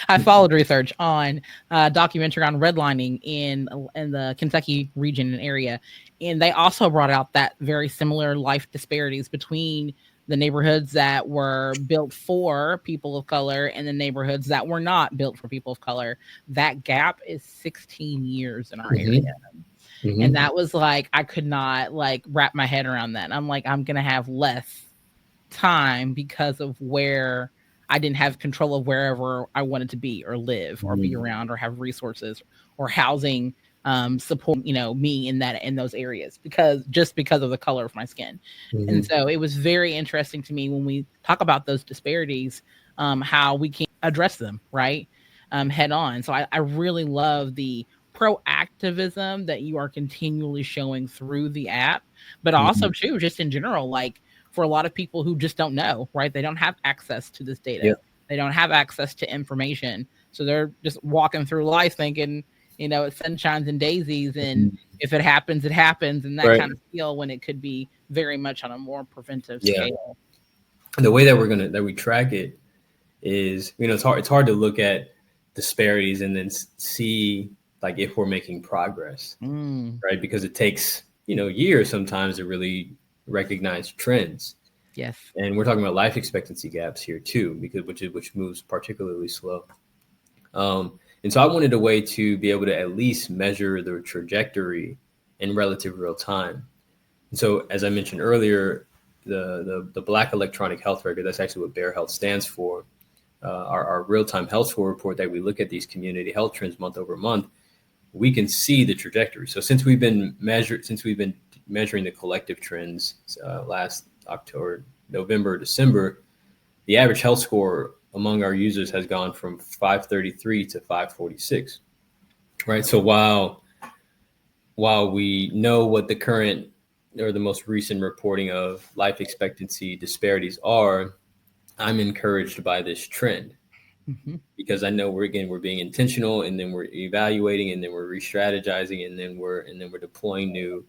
I followed research on a documentary on redlining in the Kentucky region and area. And they also brought out that very similar life disparities between the neighborhoods that were built for people of color and the neighborhoods that were not built for people of color, that gap is 16 years in our area. And that was like, I could not like wrap my head around that. I'm like, I'm going to have less time because of where I didn't have control of wherever I wanted to be or live or be around or have resources or housing support, you know, me in those areas because of the color of my skin. And so it was very interesting to me when we talk about those disparities, how we can address them, right? Head on. So I really love the proactivism that you are continually showing through the app, but also too, just in general, like for a lot of people who just don't know, right? They don't have access to this data. Yep. They don't have access to information. So they're just walking through life thinking, you know, it's sunshines and daisies. And if it happens, it happens. And that kind of feel when it could be very much on a more preventive scale. The way that we track it is, you know, it's hard to look at disparities and then see like if we're making progress, right? Because it takes, you know, years sometimes to really recognize trends. Yes. And we're talking about life expectancy gaps here too, because which moves particularly slow. And so I wanted a way to be able to at least measure the trajectory in relative real time. And so, as I mentioned earlier, the Black Electronic Health Record, that's actually what bEHR stands for. Our real-time health score report that we look at these community health trends month over month, we can see the trajectory. So since we've been measuring the collective trends last October, November, December, the average health score among our users has gone from 533 to 546, right? So while we know what the current or the most recent reporting of life expectancy disparities are, I'm encouraged by this trend because I know we're being intentional, and then we're evaluating, and then we're re-strategizing, and then we're deploying new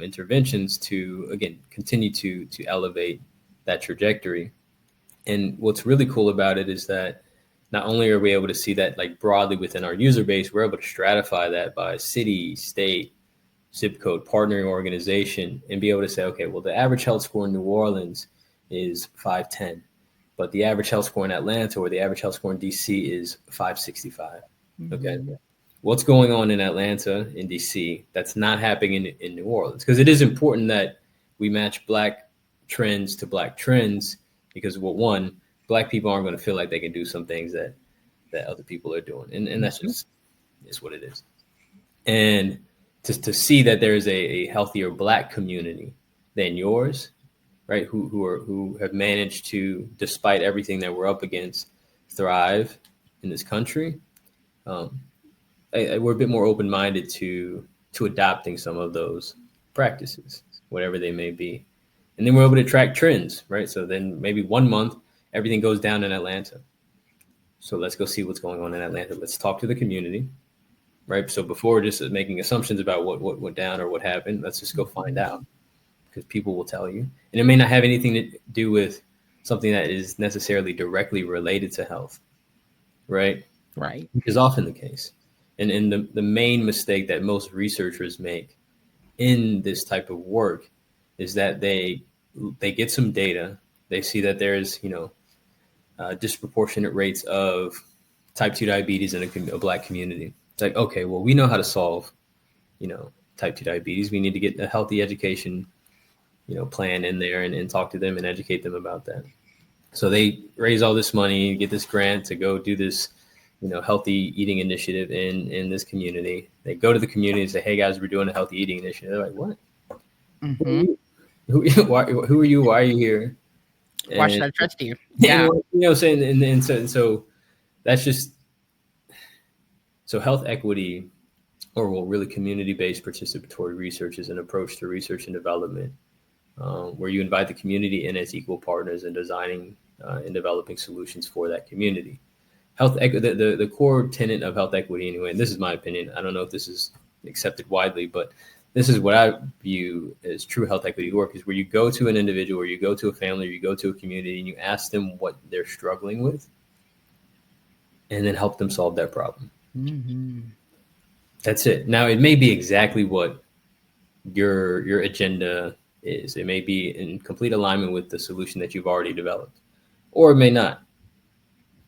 interventions to, again, continue to elevate that trajectory. And what's really cool about it is that not only are we able to see that like broadly within our user base, we're able to stratify that by city, state, zip code, partnering organization, and be able to say, okay, well, the average health score in New Orleans is 510, but the average health score in Atlanta or the average health score in DC is 565. Okay. What's going on in Atlanta, in DC, that's not happening in New Orleans? Because it is important that we match Black trends to Black trends, because, well, one, Black people aren't going to feel like they can do some things that other people are doing. And that's just is what it is. And to see that there is a healthier Black community than yours, right, who have managed to, despite everything that we're up against, thrive in this country, we're a bit more open-minded to adopting some of those practices, whatever they may be. And then we're able to track trends, right? So then maybe 1 month, everything goes down in Atlanta. So let's go see what's going on in Atlanta. Let's talk to the community, right? So before just making assumptions about what went down or what happened, let's just go find out, because people will tell you. And it may not have anything to do with something that is necessarily directly related to health, right? Right. Which is often the case. And the main mistake that most researchers make in this type of work is that they get some data. They see that there's, disproportionate rates of type 2 diabetes in a Black community. It's like, okay, well, we know how to solve, type 2 diabetes. We need to get a healthy education, plan in there and talk to them and educate them about that. So they raise all this money, get this grant to go do this, healthy eating initiative in this community. They go to the community and say, hey guys, we're doing a healthy eating initiative. They're like, what? Who are you? Why are you here? Why should I trust you? Yeah. So that's just, so health equity, or really community-based participatory research, is an approach to research and development where you invite the community in as equal partners in designing and developing solutions for that community. The core tenet of health equity, anyway, and this is my opinion, I don't know if this is accepted widely, but this is what I view as true health equity work, is where you go to an individual, or you go to a family, or you go to a community, and you ask them what they're struggling with, and then help them solve that problem. That's it. Now, it may be exactly what your agenda is. It may be in complete alignment with the solution that you've already developed, or it may not.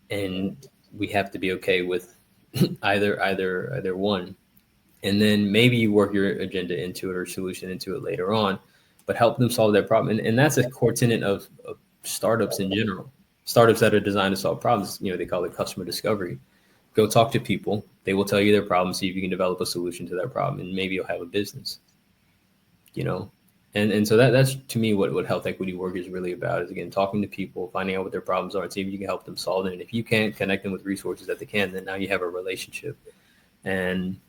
And we have to be okay with either one. And then maybe you work your agenda into it or solution into it later on, but help them solve that problem. And that's a core tenet of startups in general. Startups that are designed to solve problems, they call it customer discovery. Go talk to people. They will tell you their problem, see if you can develop a solution to that problem, and maybe you'll have a business. And so that's to me what health equity work is really about, is again talking to people, finding out what their problems are, and see if you can help them solve it. And if you can't connect them with resources that they can, then now you have a relationship. And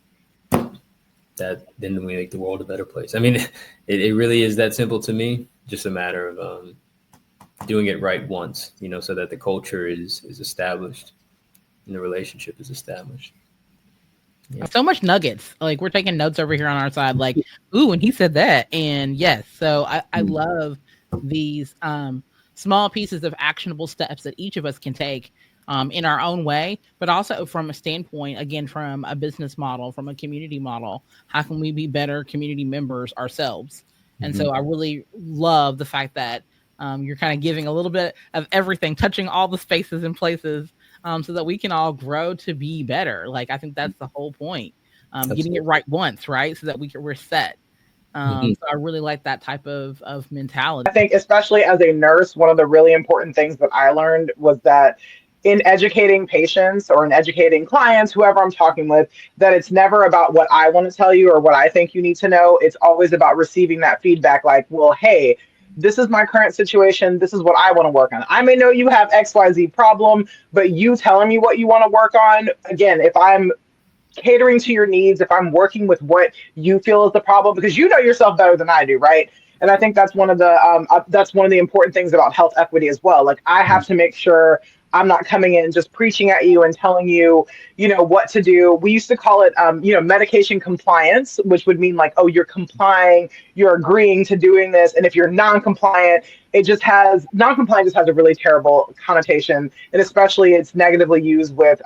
then we make the world a better place. I mean, it really is that simple to me. Just a matter of doing it right once, so that the culture is established and the relationship is established. Yeah. So much nuggets. Like, we're taking notes over here on our side, like, ooh, and he said that. And yes, so I love these small pieces of actionable steps that each of us can take in our own way, but also from a standpoint, again, from a business model, from a community model. How can we be better community members ourselves? And so I really love the fact that you're kind of giving a little bit of everything, touching all the spaces and places, so that we can all grow to be better. Like, I think that's the whole point. Getting it right once, right? So that we're set. So I really like that type of mentality. I think, especially as a nurse, one of the really important things that I learned was that in educating patients or in educating clients, whoever I'm talking with, that it's never about what I want to tell you or what I think you need to know. It's always about receiving that feedback, like, well, hey, this is my current situation. This is what I want to work on. I may know you have XYZ problem, but you telling me what you want to work on, again, if I'm catering to your needs, if I'm working with what you feel is the problem, because you know yourself better than I do, right? And I think that's one of the important things about health equity as well. Like, I have to make sure I'm not coming in just preaching at you and telling you, what to do. We used to call it, medication compliance, which would mean like, oh, you're complying, you're agreeing to doing this. And if you're non-compliant, non-compliant just has a really terrible connotation. And especially it's negatively used with,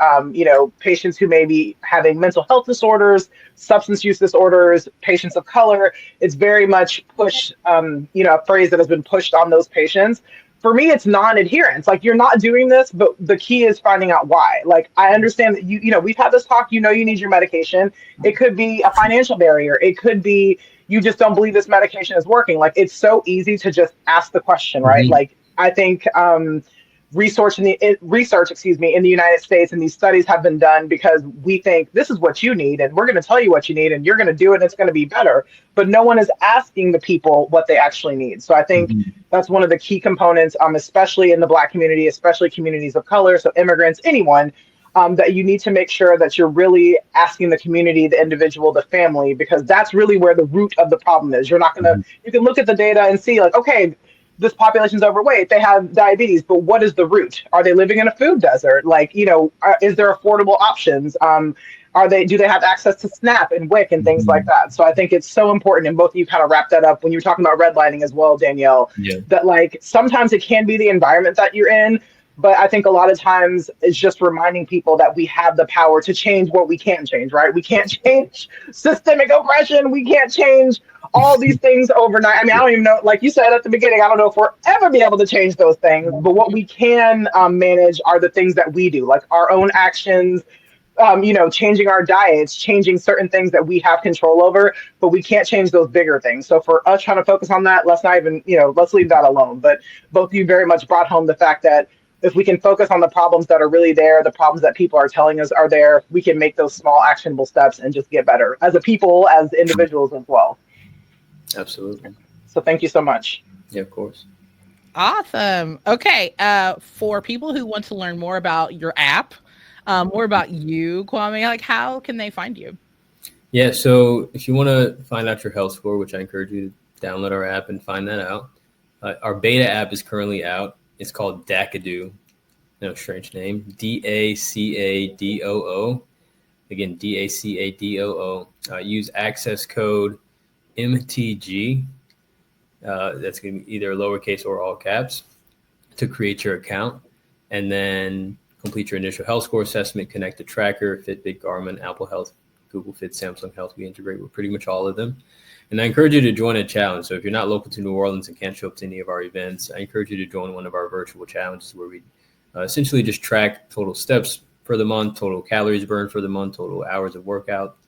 patients who may be having mental health disorders, substance use disorders, patients of color. It's very much pushed, a phrase that has been pushed on those patients. For me, it's non-adherence. Like, you're not doing this, but the key is finding out why. Like, I understand that we've had this talk, you need your medication. It could be a financial barrier. It could be you just don't believe this medication is working. Like, it's so easy to just ask the question, right? Like, I think research in the United States, and these studies have been done because we think this is what you need, and we're going to tell you what you need, and you're going to do it, and it's going to be better. But no one is asking the people what they actually need. So I think that's one of the key components, especially in the Black community, especially communities of color, so immigrants, anyone, that you need to make sure that you're really asking the community, the individual, the family, because that's really where the root of the problem is. You're not going to, you can look at the data and see like, okay, this population's overweight, they have diabetes, but what is the root? Are they living in a food desert? Like, is there affordable options? Do they have access to SNAP and WIC and things like that? So I think it's so important, and both of you kind of wrapped that up when you were talking about redlining as well, Danielle, that like sometimes it can be the environment that you're in, but I think a lot of times it's just reminding people that we have the power to change what we can't change, right? We can't change systemic oppression. We can't change all these things overnight. I mean, I don't even know, like you said at the beginning, I don't know if we're ever be able to change those things, but what we can manage are the things that we do, like our own actions, changing our diets, changing certain things that we have control over, but we can't change those bigger things. So for us trying to focus on that, let's not even, let's leave that alone. But both of you very much brought home the fact that if we can focus on the problems that are really there, the problems that people are telling us are there, we can make those small actionable steps and just get better as a people, as individuals as well. Absolutely. So thank you so much. Yeah, of course. Awesome. Okay. For people who want to learn more about your app, more about you, Kwame, like how can they find you? Yeah. So if you want to find out your health score, which I encourage you to download our app and find that out. Our beta app is currently out. It's called DACADO. No, strange name. DACADOO. Again, DACADOO. Use access code MTG. That's going to be either lowercase or all caps to create your account. And then complete your initial health score assessment, connect to Tracker, Fitbit, Garmin, Apple Health, Google Fit, Samsung Health. We integrate with pretty much all of them. And I encourage you to join a challenge. So if you're not local to New Orleans and can't show up to any of our events, I encourage you to join one of our virtual challenges where we essentially just track total steps for the month, total calories burned for the month, total hours of workout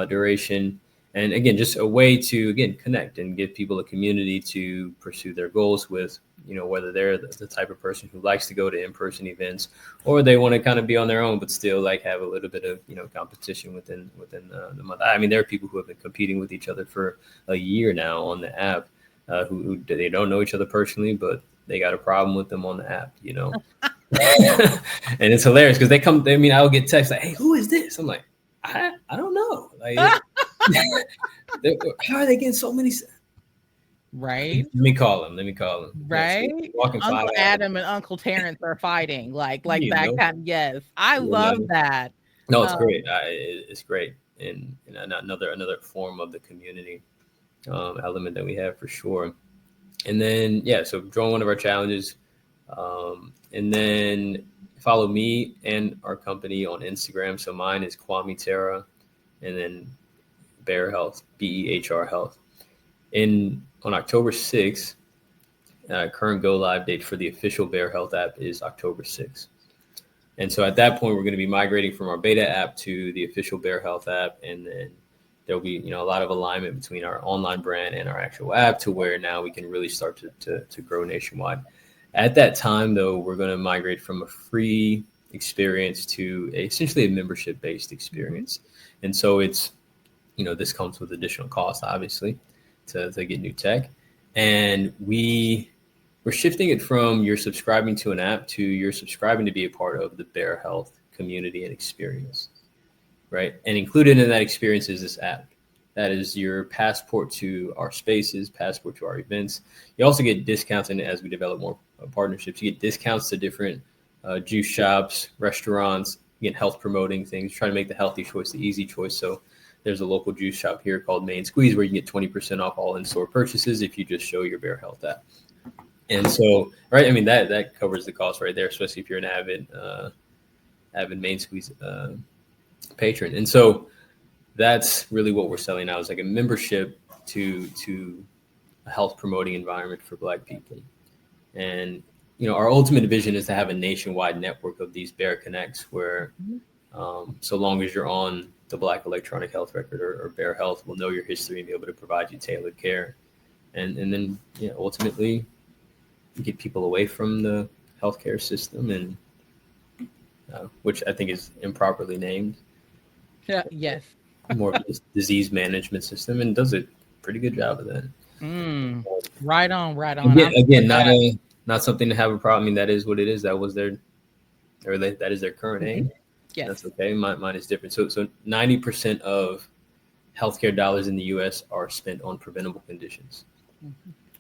duration. And again, just a way to, again, connect and give people a community to pursue their goals with, whether they're the type of person who likes to go to in-person events, or they want to kind of be on their own, but still like have a little bit of, competition within the month. I mean, there are people who have been competing with each other for a year now on the app, who they don't know each other personally, but they got a problem with them on the app, and it's hilarious because I'll get texts like, "Hey, who is this?" I'm like, I don't know. Like, how are they getting so many? Right. Let me call them. Right. Walking Uncle Adam and Uncle Terrence are fighting like that kind. Yes, I love that. No, it's great. It's great, and another form of the community element that we have for sure. And then so join one of our challenges, and then follow me and our company on Instagram. So mine is Kwame Terra, and then bEHR Health, bEHR Health. On October 6th, current go live date for the official bEHR Health app is October 6th. And so at that point, we're going to be migrating from our beta app to the official bEHR Health app. And then there'll be, a lot of alignment between our online brand and our actual app to where now we can really start to grow nationwide. At that time, though, we're going to migrate from a free experience to essentially a membership-based experience. And so it's, this comes with additional cost, obviously, to get new tech. And we're shifting it from you're subscribing to an app to you're subscribing to be a part of the bEHR Health community and experience, right? And included in that experience is this app. That is your passport to our spaces, passport to our events. You also get discounts, and as we develop more partnerships, you get discounts to different juice shops, restaurants, you get health promoting things, try to make the healthy choice the easy choice. So there's a local juice shop here called Main Squeeze where you can get 20% off all in-store purchases if you just show your bEHR Health app. And so, right, I mean, that covers the cost right there, especially if you're an avid Main Squeeze patron. And so that's really what we're selling now, is like a membership to a health promoting environment for Black people. And, our ultimate vision is to have a nationwide network of these bEHR Connects where so long as you're on the Black electronic health record or bEHR Health, will know your history and be able to provide you tailored care. And then, ultimately get people away from the healthcare system, and which I think is improperly named. Yeah. Yes. More of a disease management system, and does a pretty good job of that. Right on. Again, not something to have a problem. I mean, that is what it is. That was that is their current aim. Yes. That's okay. Mine is different. So 90% of healthcare dollars in the U.S. are spent on preventable conditions,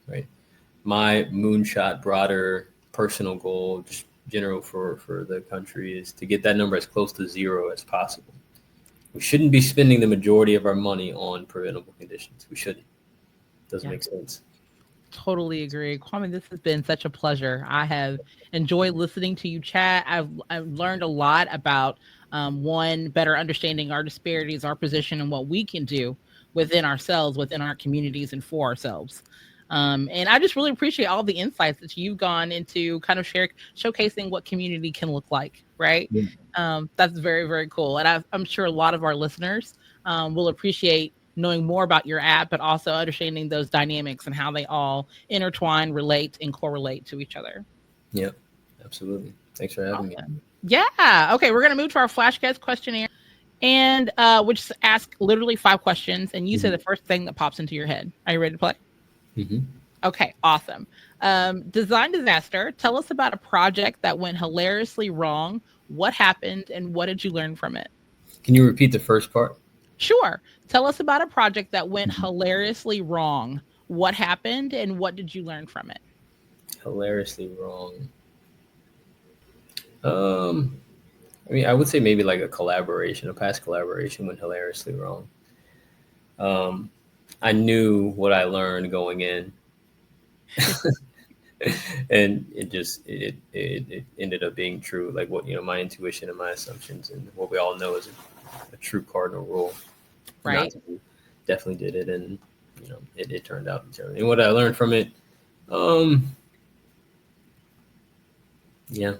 right? My moonshot, broader personal goal, just general for the country, is to get that number as close to zero as possible. We shouldn't be spending the majority of our money on preventable conditions. We shouldn't. Doesn't make sense. Totally agree. Kwame, this has been such a pleasure. I have enjoyed listening to you chat. I've learned a lot about better understanding our disparities, our position, and what we can do within ourselves, within our communities, and for ourselves. And I just really appreciate all the insights that you've gone into kind of showcasing what community can look like, right? Yeah. That's very, very cool. And I'm sure a lot of our listeners will appreciate knowing more about your app, but also understanding those dynamics and how they all intertwine, relate, and correlate to each other. Yep, absolutely. Thanks for having me. Yeah. Okay, we're going to move to our Flashcast questionnaire, and which ask literally 5 questions, and you say the first thing that pops into your head. Are you ready to play? Okay, awesome. Design disaster. Tell us about a project that went hilariously wrong. What happened, and what did you learn from it? Can you repeat the first part? Sure. Tell us about a project that went hilariously wrong. What happened, and what did you learn from it? Hilariously wrong. I mean, I would say maybe like a past collaboration went hilariously wrong. I knew what I learned going in. And it ended up being true. Like what, my intuition and my assumptions and what we all know is a true cardinal rule. Right. Not to do, definitely did it, and it turned out terrible. And what I learned from it, yeah,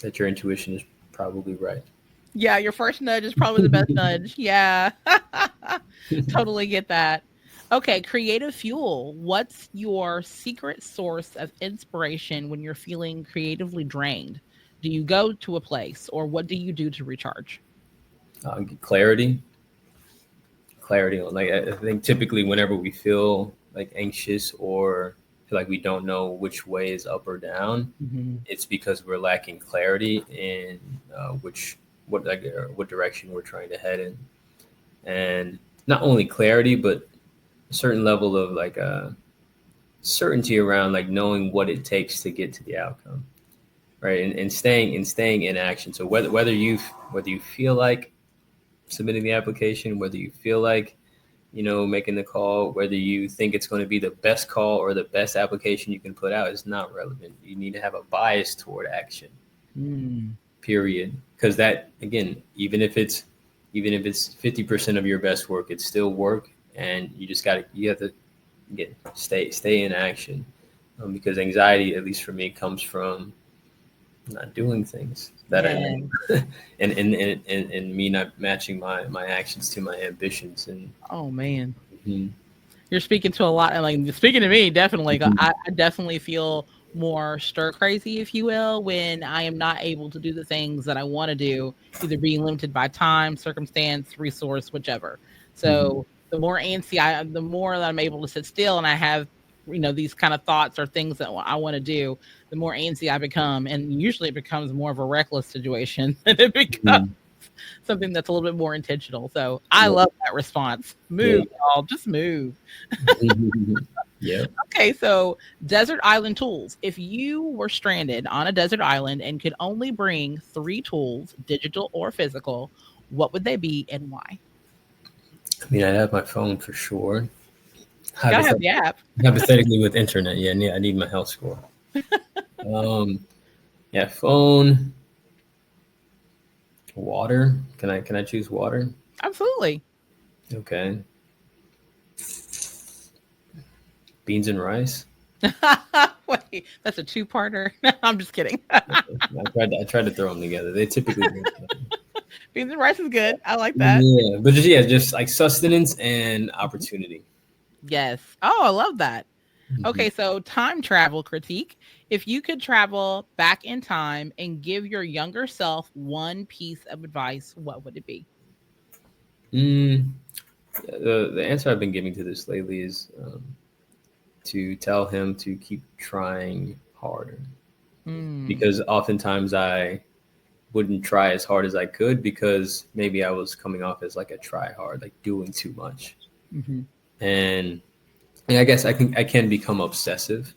that your intuition is probably right. Yeah, your first nudge is probably the best nudge. Yeah. Totally get that. Okay, creative fuel. What's your secret source of inspiration when you're feeling creatively drained? Do you go to a place or what do you do to recharge? Clarity. Like I think typically whenever we feel like anxious or feel like we don't know which way is up or down, it's because we're lacking clarity in what direction we're trying to head in, and not only clarity but a certain level of like certainty around like knowing what it takes to get to the outcome, right? And staying in action. So whether you feel like submitting the application, whether you feel like making the call, whether you think it's going to be the best call or the best application you can put out is not relevant. You need to have a bias toward action. Period. Because that, again, even if it's 50% of your best work, it's still work, and you have to stay in action. Because anxiety, at least for me, comes from not doing things that I know, and me not matching my actions to my ambitions. And oh man, you're speaking to a lot, and like speaking to me, definitely. I definitely feel more stir crazy, if you will, when I am not able to do the things that I want to do, either being limited by time, circumstance, resource, whichever. So the more antsy the more that I'm able to sit still and I have these kind of thoughts or things that I want to do, the more antsy I become, and usually it becomes more of a reckless situation than it becomes something that's a little bit more intentional. So I love that response. Move, y'all, just move. Yeah. Okay, so desert island tools. If you were stranded on a desert island and could only bring 3 tools, digital or physical, what would they be and why? I mean, I have my phone for sure. You gotta have the app. Hypothetically, with internet, I need my health score. Phone, water. Can I choose water? Absolutely. Okay. Beans and rice. Wait, that's a 2-parter. I'm just kidding. I tried to throw them together. They typically beans and rice is good. I like that. Yeah, but just like sustenance and opportunity. Yes. Oh, I love that. Okay, so time travel critique. If you could travel back in time and give your younger self one piece of advice, what would it be? The answer I've been giving to this lately is to tell him to keep trying harder. Because oftentimes I wouldn't try as hard as I could because maybe I was coming off as like a try hard, like doing too much. And I guess I can become obsessive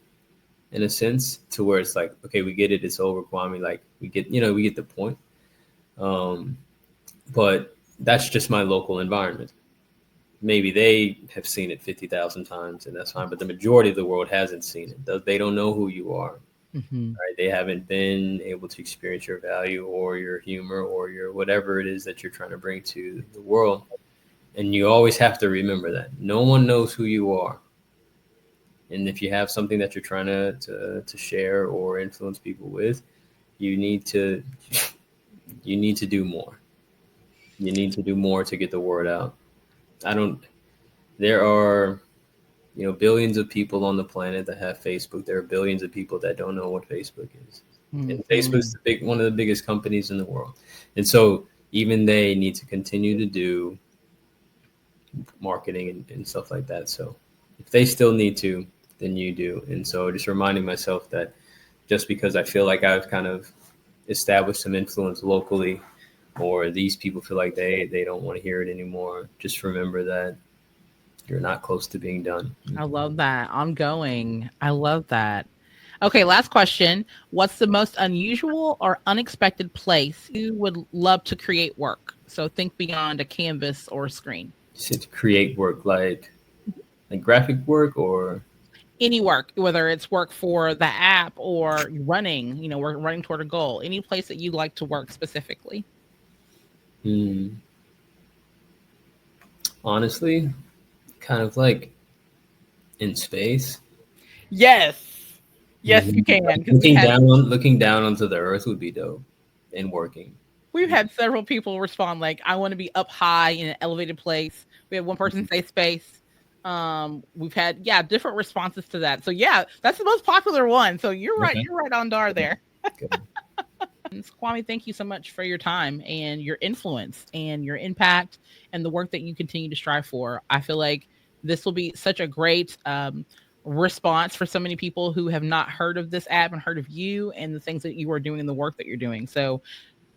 in a sense to where it's like, okay, we get it, it's over, Kwame. Like we get the point. But that's just my local environment. Maybe they have seen it 50,000 times and that's fine, but the majority of the world hasn't seen it. They don't know who you are. Right? They haven't been able to experience your value or your humor or your whatever it is that you're trying to bring to the world. And you always have to remember that no one knows who you are. And if you have something that you're trying to share or influence people with, you need to do more. You need to do more to get the word out. There are, billions of people on the planet that have Facebook. There are billions of people that don't know what Facebook is. And Facebook's one of the biggest companies in the world. And so even they need to continue to do marketing and stuff like that. So if they still need to, then you do. And so just reminding myself that just because I feel like I've kind of established some influence locally, or these people feel like they don't want to hear it anymore, just remember that you're not close to being done. I love that. Ongoing. I love that. Okay, last question. What's the most unusual or unexpected place you would love to create work? So think beyond a canvas or a screen. You said to create work like graphic work or? any work, whether it's work for the app or running, we're running toward a goal, any place that you'd like to work specifically? Honestly, kind of like in space. Yes, you can. Looking down onto the earth would be dope. And working. We've had several people respond like, I want to be up high in an elevated place. We had one person say space. We've had different responses to that. So that's the most popular one. So you're right. You're right on dar there. Kwame, thank you so much for your time and your influence and your impact and the work that you continue to strive for. I feel like this will be such a great response for so many people who have not heard of this app and heard of you and the things that you are doing and the work that you're doing. So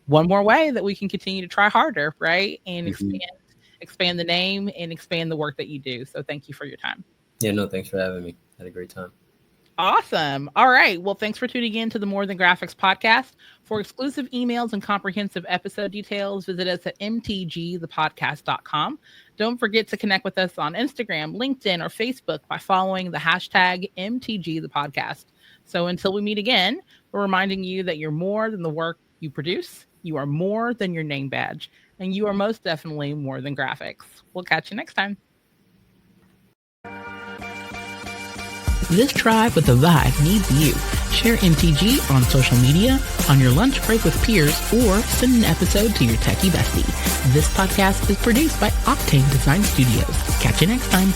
one more way that we can continue to try harder, right? And expand the name and expand the work that you do. So thank you for your time. Yeah, no, thanks for having me. Had a great time. Awesome. All right. Well, thanks for tuning in to the More Than Graphics podcast. For exclusive emails and comprehensive episode details, visit us at mtgthepodcast.com. Don't forget to connect with us on Instagram, LinkedIn, or Facebook by following the hashtag MTGThePodcast. So until we meet again, we're reminding you that you're more than the work you produce. You are more than your name badge, and you are most definitely more than graphics. We'll catch you next time. This tribe with a vibe needs you. Share MTG on social media, on your lunch break with peers, or send an episode to your techie bestie. This podcast is produced by Octane Design Studios. Catch you next time.